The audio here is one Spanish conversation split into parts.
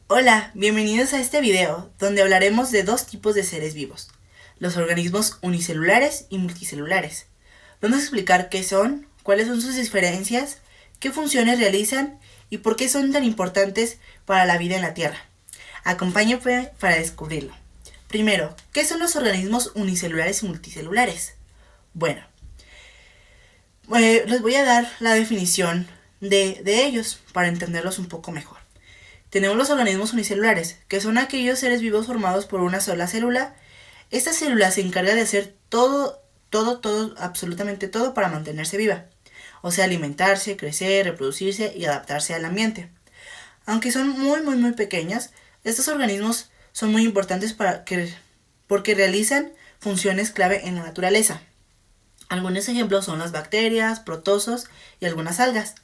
Hola, bienvenidos a este video donde hablaremos de dos tipos de seres vivos, los organismos unicelulares y multicelulares. Vamos a explicar qué son, cuáles son sus diferencias, qué funciones realizan y por qué son tan importantes para la vida en la Tierra. Acompáñenme para descubrirlo. Primero, ¿qué son los organismos unicelulares y multicelulares? Bueno, les voy a dar la definición de ellos para entenderlos un poco mejor. Tenemos los organismos unicelulares, que son aquellos seres vivos formados por una sola célula. Esta célula se encarga de hacer todo, absolutamente todo para mantenerse viva. O sea, alimentarse, crecer, reproducirse y adaptarse al ambiente. Aunque son muy pequeñas, estos organismos son muy importantes porque realizan funciones clave en la naturaleza. Algunos ejemplos son las bacterias, protozoos y algunas algas.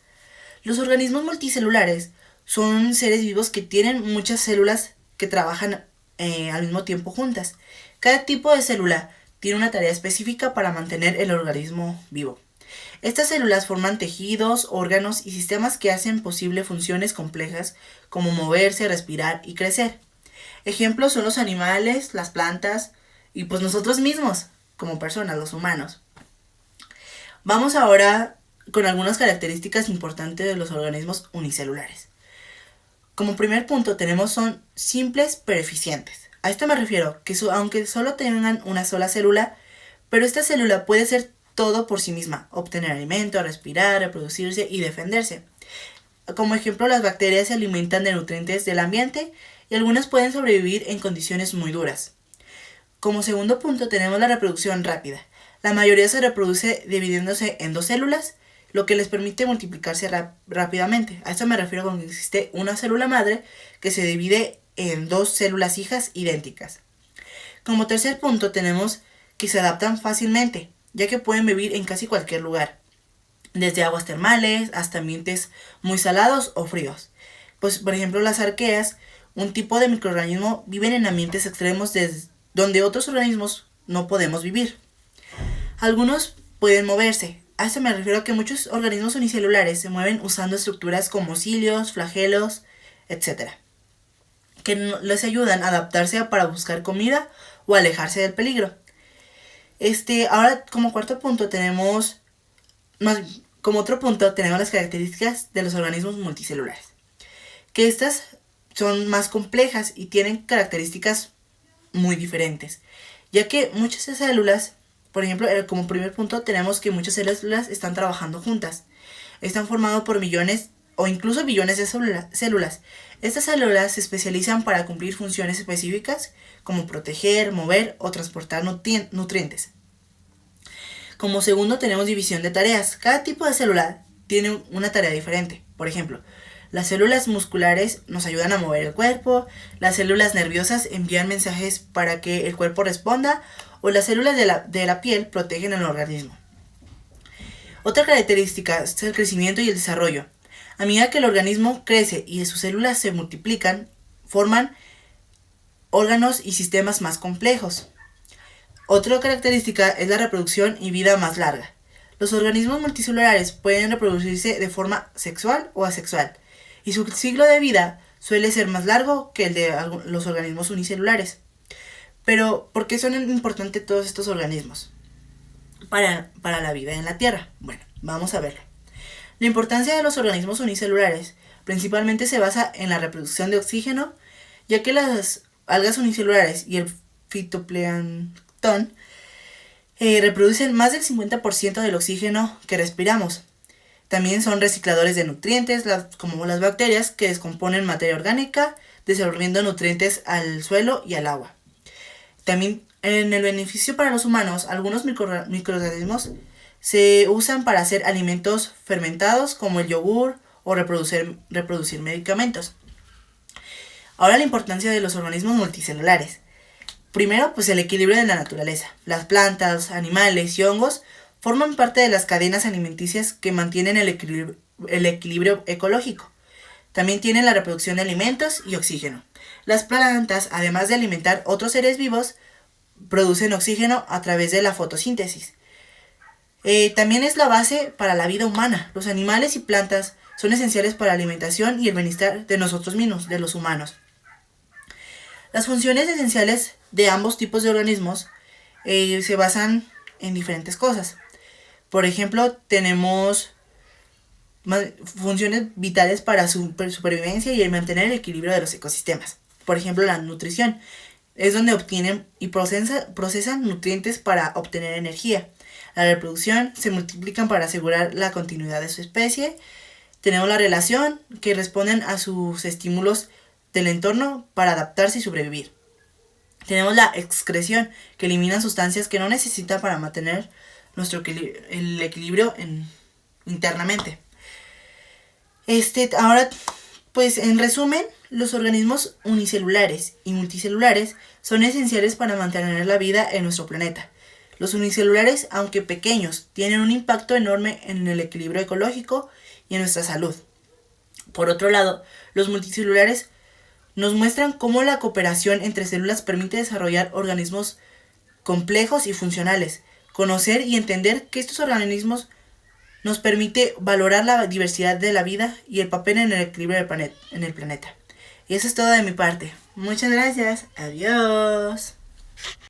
Los organismos multicelulares son seres vivos que tienen muchas células que trabajan al mismo tiempo juntas. Cada tipo de célula tiene una tarea específica para mantener el organismo vivo. Estas células forman tejidos, órganos y sistemas que hacen posible funciones complejas como moverse, respirar y crecer. Ejemplos son los animales, las plantas y pues nosotros mismos, como personas, los humanos. Vamos ahora con algunas características importantes de los organismos unicelulares. Como primer punto son simples pero eficientes. A esto me refiero que aunque solo tengan una sola célula, pero esta célula puede hacer todo por sí misma, obtener alimento, respirar, reproducirse y defenderse. Como ejemplo, las bacterias se alimentan de nutrientes del ambiente y algunas pueden sobrevivir en condiciones muy duras. Como segundo punto tenemos la reproducción rápida. La mayoría se reproduce dividiéndose en dos células, lo que les permite multiplicarse rápidamente. A esto me refiero cuando existe una célula madre que se divide en dos células hijas idénticas. Como tercer punto tenemos que se adaptan fácilmente, ya que pueden vivir en casi cualquier lugar, desde aguas termales hasta ambientes muy salados o fríos. Pues, por ejemplo, las arqueas, un tipo de microorganismo, viven en ambientes extremos donde otros organismos no podemos vivir. Algunos pueden moverse. A esto me refiero a que muchos organismos unicelulares se mueven usando estructuras como cilios, flagelos, etc., que les ayudan a adaptarse para buscar comida o alejarse del peligro. Ahora como cuarto punto como otro punto tenemos las características de los organismos multicelulares, que estas son más complejas y tienen características muy diferentes, ya que muchas células, por ejemplo, como primer punto tenemos que muchas células están trabajando juntas, están formadas por millones o incluso billones de células. Estas células se especializan para cumplir funciones específicas como proteger, mover o transportar nutrientes. Como segundo tenemos división de tareas. Cada tipo de célula tiene una tarea diferente. Por ejemplo, las células musculares nos ayudan a mover el cuerpo, las células nerviosas envían mensajes para que el cuerpo responda o las células de la piel protegen el organismo. Otra característica es el crecimiento y el desarrollo. A medida que el organismo crece y sus células se multiplican, forman órganos y sistemas más complejos. Otra característica es la reproducción y vida más larga. Los organismos multicelulares pueden reproducirse de forma sexual o asexual, y su ciclo de vida suele ser más largo que el de los organismos unicelulares. Pero, ¿por qué son importantes todos estos organismos para la vida en la Tierra? Bueno, vamos a verlo. La importancia de los organismos unicelulares principalmente se basa en la reproducción de oxígeno, ya que las algas unicelulares y el fitoplancton reproducen más del 50% del oxígeno que respiramos. También son recicladores de nutrientes, como las bacterias, que descomponen materia orgánica, devolviendo nutrientes al suelo y al agua. También en el beneficio para los humanos, algunos microorganismos se usan para hacer alimentos fermentados como el yogur o reproducir medicamentos. Ahora la importancia de los organismos multicelulares. Primero, pues el equilibrio de la naturaleza. Las plantas, animales y hongos forman parte de las cadenas alimenticias que mantienen el equilibrio ecológico. También tienen la reproducción de alimentos y oxígeno. Las plantas, además de alimentar otros seres vivos, producen oxígeno a través de la fotosíntesis. También es la base para la vida humana. Los animales y plantas son esenciales para la alimentación y el bienestar de nosotros mismos, de los humanos. Las funciones esenciales de ambos tipos de organismos se basan en diferentes cosas. Por ejemplo, tenemos funciones vitales para su supervivencia y el mantener el equilibrio de los ecosistemas. Por ejemplo, la nutrición es donde obtienen y procesan nutrientes para obtener energía. La reproducción se multiplican para asegurar la continuidad de su especie. Tenemos la relación, que responden a sus estímulos del entorno para adaptarse y sobrevivir. Tenemos la excreción, que elimina sustancias que no necesitan para mantener el equilibrio internamente. Ahora, pues en resumen, los organismos unicelulares y multicelulares son esenciales para mantener la vida en nuestro planeta. Los unicelulares, aunque pequeños, tienen un impacto enorme en el equilibrio ecológico y en nuestra salud. Por otro lado, los multicelulares nos muestran cómo la cooperación entre células permite desarrollar organismos complejos y funcionales. Conocer y entender que estos organismos nos permite valorar la diversidad de la vida y el papel en el equilibrio en el planeta. Y eso es todo de mi parte. Muchas gracias. Adiós.